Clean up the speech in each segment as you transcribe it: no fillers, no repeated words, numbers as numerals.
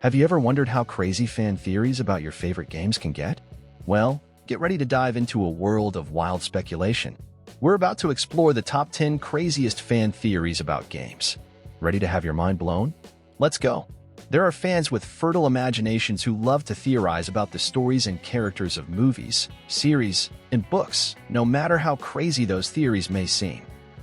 Have you ever wondered how crazy fan theories about your favorite games can get? Well, get ready to dive into a world of wild speculation. We're about to explore the top 10 craziest fan theories about games. Ready to have your mind blown? Let's go! There are fans with fertile imaginations who love to theorize about the stories and characters of movies, series, and books, no matter how crazy those theories may seem.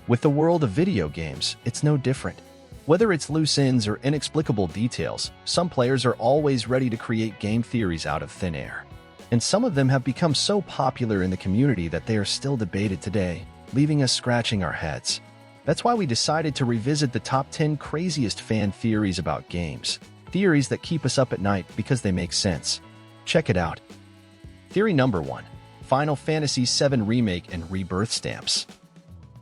With the world of video games, it's no different. Whether it's loose ends or inexplicable details, some players are always ready to create game theories out of thin air. And some of them have become so popular in the community that they are still debated today, leaving us scratching our heads. That's why we decided to revisit the top 10 craziest fan theories about games. Theories that keep us up at night because they make sense. Check it out. Theory number 1. Final Fantasy VII Remake and Rebirth stamps.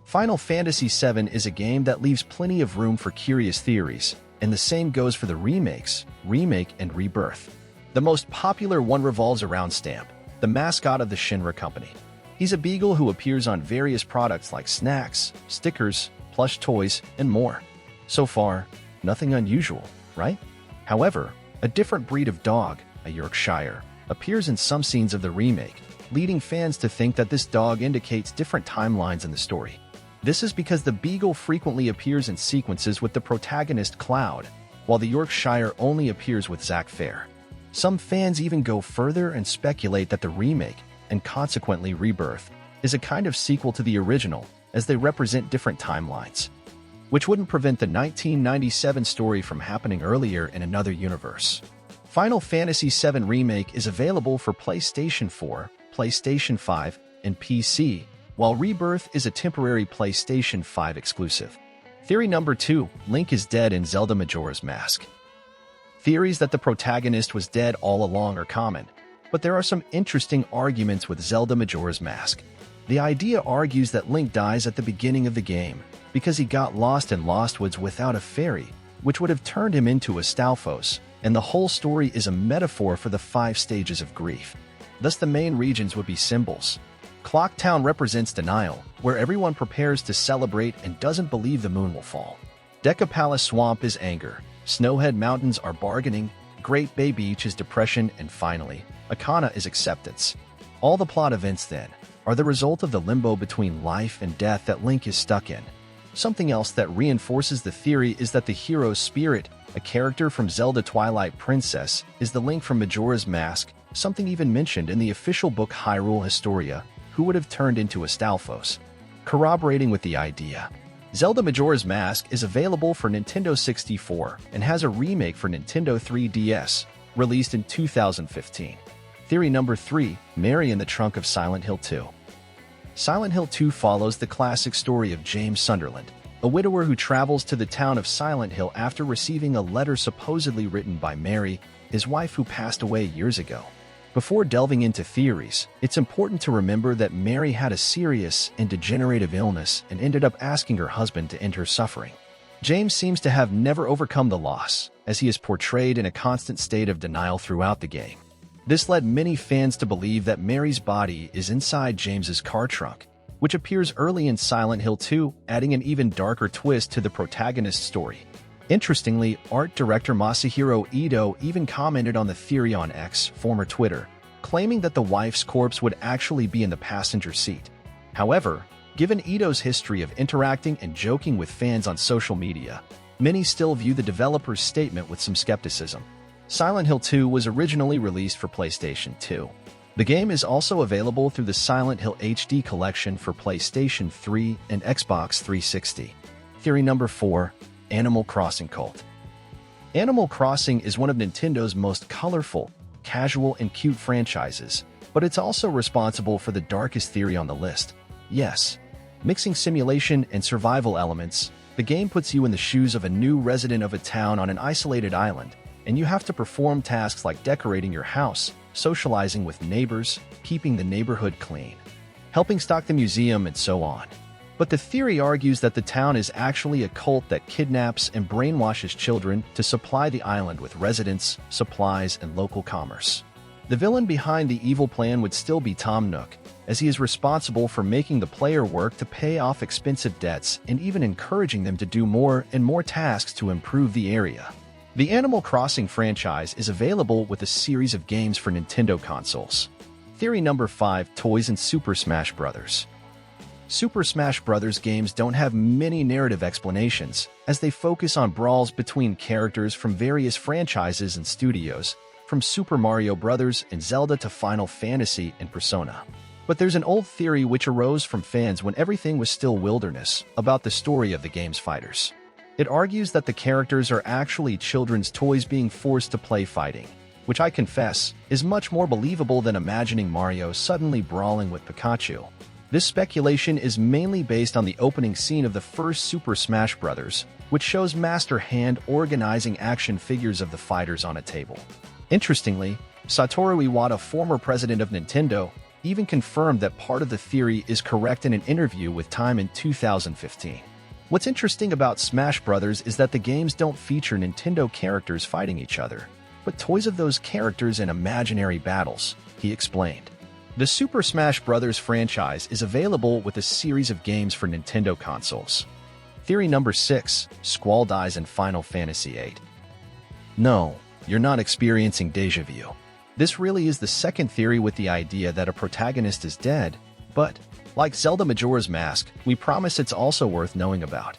Final Fantasy VII is a game that leaves plenty of room for curious theories, and the same goes for the remakes, remake, and rebirth. The most popular one revolves around Stamp, the mascot of the Shinra Company. He's a beagle who appears on various products like snacks, stickers, plush toys, and more. So far, nothing unusual, right? However, a different breed of dog, a Yorkshire, appears in some scenes of the remake, leading fans to think that this dog indicates different timelines in the story. This is because the beagle frequently appears in sequences with the protagonist Cloud, while the Yorkshire only appears with Zack Fair. Some fans even go further and speculate that the remake, and consequently Rebirth, is a kind of sequel to the original, as they represent different timelines, which wouldn't prevent the 1997 story from happening earlier in another universe. Final Fantasy VII Remake is available for PlayStation 4, PlayStation 5, and PC, while Rebirth is a temporary PlayStation 5 exclusive. Theory number 2. Link is dead in Zelda Majora's Mask. Theories that the protagonist was dead all along are common, but there are some interesting arguments with Zelda Majora's Mask. The idea argues that Link dies at the beginning of the game because he got lost in Lost Woods without a fairy, which would have turned him into a Stalfos, and the whole story is a metaphor for the 5 stages of grief. Thus the main regions would be symbols. Clock Town represents denial, where everyone prepares to celebrate and doesn't believe the moon will fall. Deca Palace Swamp is anger, Snowhead Mountains are bargaining, Great Bay Beach is depression, and finally, Akana is acceptance. All the plot events, then, are the result of the limbo between life and death that Link is stuck in. Something else that reinforces the theory is that the hero's spirit, a character from Zelda Twilight Princess, is the Link from Majora's Mask, something even mentioned in the official book Hyrule Historia, who would have turned into a Stalfos. Corroborating with the idea, Zelda Majora's Mask is available for Nintendo 64 and has a remake for Nintendo 3DS, released in 2015. Theory number 3. Mary in the Trunk of Silent Hill 2. Silent Hill 2 follows the classic story of James Sunderland, a widower who travels to the town of Silent Hill after receiving a letter supposedly written by Mary, his wife who passed away years ago. Before delving into theories, it's important to remember that Mary had a serious and degenerative illness and ended up asking her husband to end her suffering. James seems to have never overcome the loss, as he is portrayed in a constant state of denial throughout the game. This led many fans to believe that Mary's body is inside James's car trunk, which appears early in Silent Hill 2, adding an even darker twist to the protagonist's story. Interestingly, art director Masahiro Ito even commented on the theory on X, former Twitter, claiming that the wife's corpse would actually be in the passenger seat. However, given Ito's history of interacting and joking with fans on social media, many still view the developer's statement with some skepticism. Silent Hill 2 was originally released for PlayStation 2. The game is also available through the Silent Hill HD collection for PlayStation 3 and Xbox 360. Theory number 4. Animal Crossing cult. Animal Crossing is one of Nintendo's most colorful, casual, and cute franchises, but it's also responsible for the darkest theory on the list. Yes, mixing simulation and survival elements, the game puts you in the shoes of a new resident of a town on an isolated island, and you have to perform tasks like decorating your house, socializing with neighbors, keeping the neighborhood clean, helping stock the museum, and so on. But the theory argues that the town is actually a cult that kidnaps and brainwashes children to supply the island with residents, supplies, and local commerce. The villain behind the evil plan would still be Tom Nook, as he is responsible for making the player work to pay off expensive debts and even encouraging them to do more and more tasks to improve the area. The Animal Crossing franchise is available with a series of games for Nintendo consoles. Theory number 5, Toys and Super Smash Bros. Super Smash Bros. Games don't have many narrative explanations, as they focus on brawls between characters from various franchises and studios, from Super Mario Bros. And Zelda to Final Fantasy and Persona. But there's an old theory which arose from fans when everything was still wilderness about the story of the game's fighters. It argues that the characters are actually children's toys being forced to play fighting, which I confess is much more believable than imagining Mario suddenly brawling with Pikachu. This speculation is mainly based on the opening scene of the first Super Smash Bros., which shows Master Hand organizing action figures of the fighters on a table. Interestingly, Satoru Iwata, former president of Nintendo, even confirmed that part of the theory is correct in an interview with Time in 2015. What's interesting about Smash Bros. Is that the games don't feature Nintendo characters fighting each other, but toys of those characters in imaginary battles, he explained. The Super Smash Bros. Franchise is available with a series of games for Nintendo consoles. Theory number 6, Squall dies in Final Fantasy VIII. No, you're not experiencing déjà vu. This really is the second theory with the idea that a protagonist is dead, but like Zelda Majora's Mask, we promise it's also worth knowing about.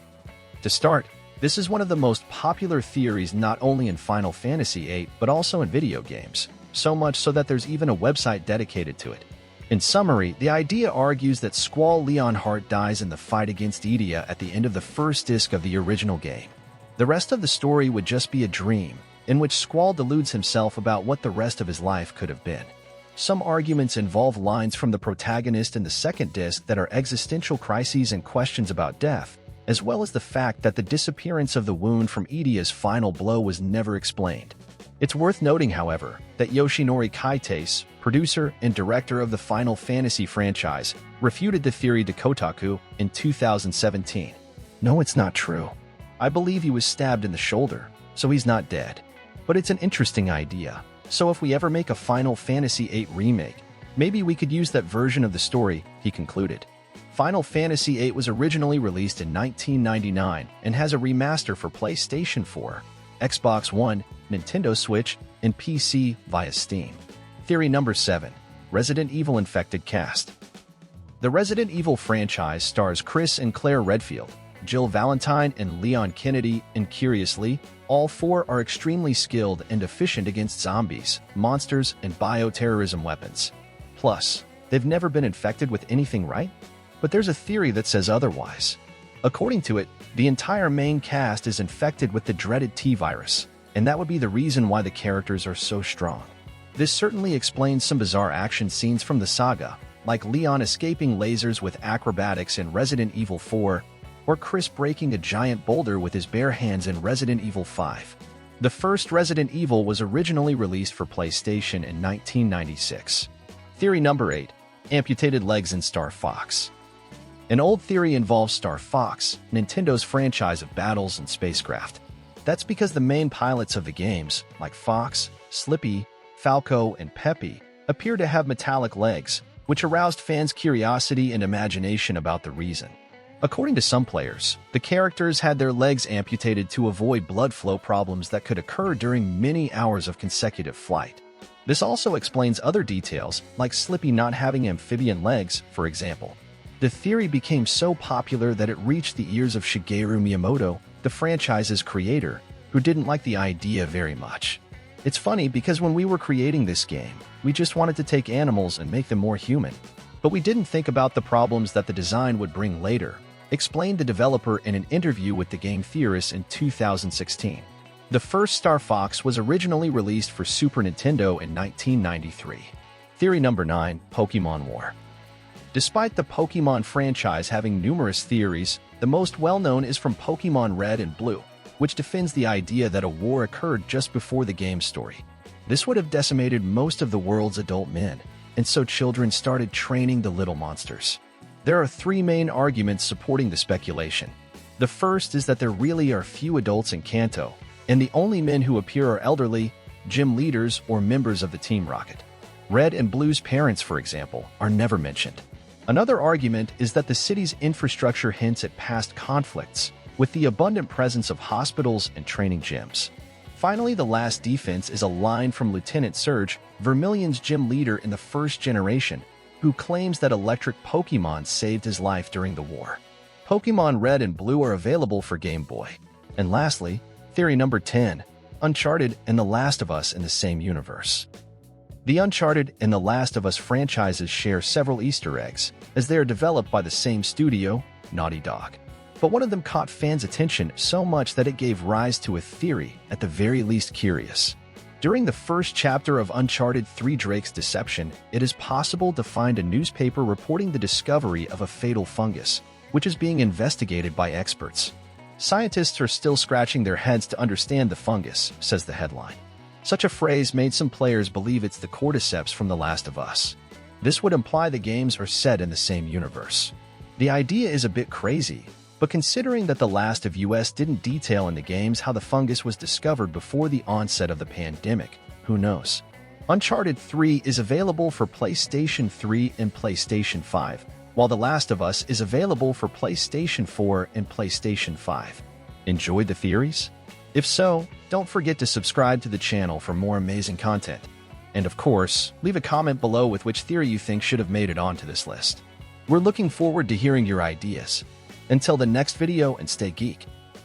To start, this is one of the most popular theories not only in Final Fantasy VIII but also in video games, so much so that there's even a website dedicated to it. In summary, the idea argues that Squall Leonhart dies in the fight against Edea at the end of the first disc of the original game. The rest of the story would just be a dream, in which Squall deludes himself about what the rest of his life could have been. Some arguments involve lines from the protagonist in the second disc that are existential crises and questions about death, as well as the fact that the disappearance of the wound from Edea's final blow was never explained. It's worth noting, however, that Yoshinori Kaitase, producer and director of the Final Fantasy franchise, refuted the theory to Kotaku in 2017. No, it's not true. I believe he was stabbed in the shoulder, so he's not dead. But it's an interesting idea. So if we ever make a Final Fantasy VIII remake, maybe we could use that version of the story, he concluded. Final Fantasy VIII was originally released in 1999 and has a remaster for PlayStation 4, Xbox One, Nintendo Switch, and PC via Steam. Theory number 7, Resident Evil Infected Cast. The Resident Evil franchise stars Chris and Claire Redfield, Jill Valentine, and Leon Kennedy, and curiously, all four are extremely skilled and efficient against zombies, monsters, and bioterrorism weapons. Plus, they've never been infected with anything, right? But there's a theory that says otherwise. According to it, the entire main cast is infected with the dreaded T-virus, and that would be the reason why the characters are so strong. This certainly explains some bizarre action scenes from the saga, like Leon escaping lasers with acrobatics in Resident Evil 4, or Chris breaking a giant boulder with his bare hands in Resident Evil 5. The first Resident Evil was originally released for PlayStation in 1996. Theory number 8, Amputated Legs in Star Fox. An old theory involves Star Fox, Nintendo's franchise of battles and spacecraft. That's because the main pilots of the games, like Fox, Slippy, Falco, and Peppy, appear to have metallic legs, which aroused fans' curiosity and imagination about the reason. According to some players, the characters had their legs amputated to avoid blood flow problems that could occur during many hours of consecutive flight. This also explains other details, like Slippy not having amphibian legs, for example. The theory became so popular that it reached the ears of Shigeru Miyamoto, the franchise's creator, who didn't like the idea very much. It's funny because when we were creating this game, we just wanted to take animals and make them more human. But we didn't think about the problems that the design would bring later, explained the developer in an interview with The Game Theorist in 2016. The first Star Fox was originally released for Super Nintendo in 1993. Theory number 9, Pokémon War. Despite the Pokémon franchise having numerous theories, the most well-known is from Pokémon Red and Blue, which defends the idea that a war occurred just before the game's story. This would have decimated most of the world's adult men, and so children started training the little monsters. There are three main arguments supporting the speculation. The first is that there really are few adults in Kanto, and the only men who appear are elderly, gym leaders, or members of the Team Rocket. Red and Blue's parents, for example, are never mentioned. Another argument is that the city's infrastructure hints at past conflicts, with the abundant presence of hospitals and training gyms. Finally, the last defense is a line from Lieutenant Surge, Vermilion's gym leader in the first generation, who claims that electric Pokémon saved his life during the war. Pokémon Red and Blue are available for Game Boy. And lastly, theory number 10, Uncharted and The Last of Us in the same universe. The Uncharted and The Last of Us franchises share several Easter eggs, as they are developed by the same studio, Naughty Dog. But one of them caught fans' attention so much that it gave rise to a theory, at the very least curious. During the first chapter of Uncharted 3: Drake's Deception, it is possible to find a newspaper reporting the discovery of a fatal fungus, which is being investigated by experts. Scientists are still scratching their heads to understand the fungus, says the headline. Such a phrase made some players believe it's the cordyceps from The Last of Us. This would imply the games are set in the same universe. The idea is a bit crazy, but considering that The Last of Us didn't detail in the games how the fungus was discovered before the onset of the pandemic, who knows? Uncharted 3 is available for PlayStation 3 and PlayStation 5, while The Last of Us is available for PlayStation 4 and PlayStation 5. Enjoyed the theories? If so, don't forget to subscribe to the channel for more amazing content. And of course, leave a comment below with which theory you think should have made it onto this list. We're looking forward to hearing your ideas. Until the next video, and stay geek.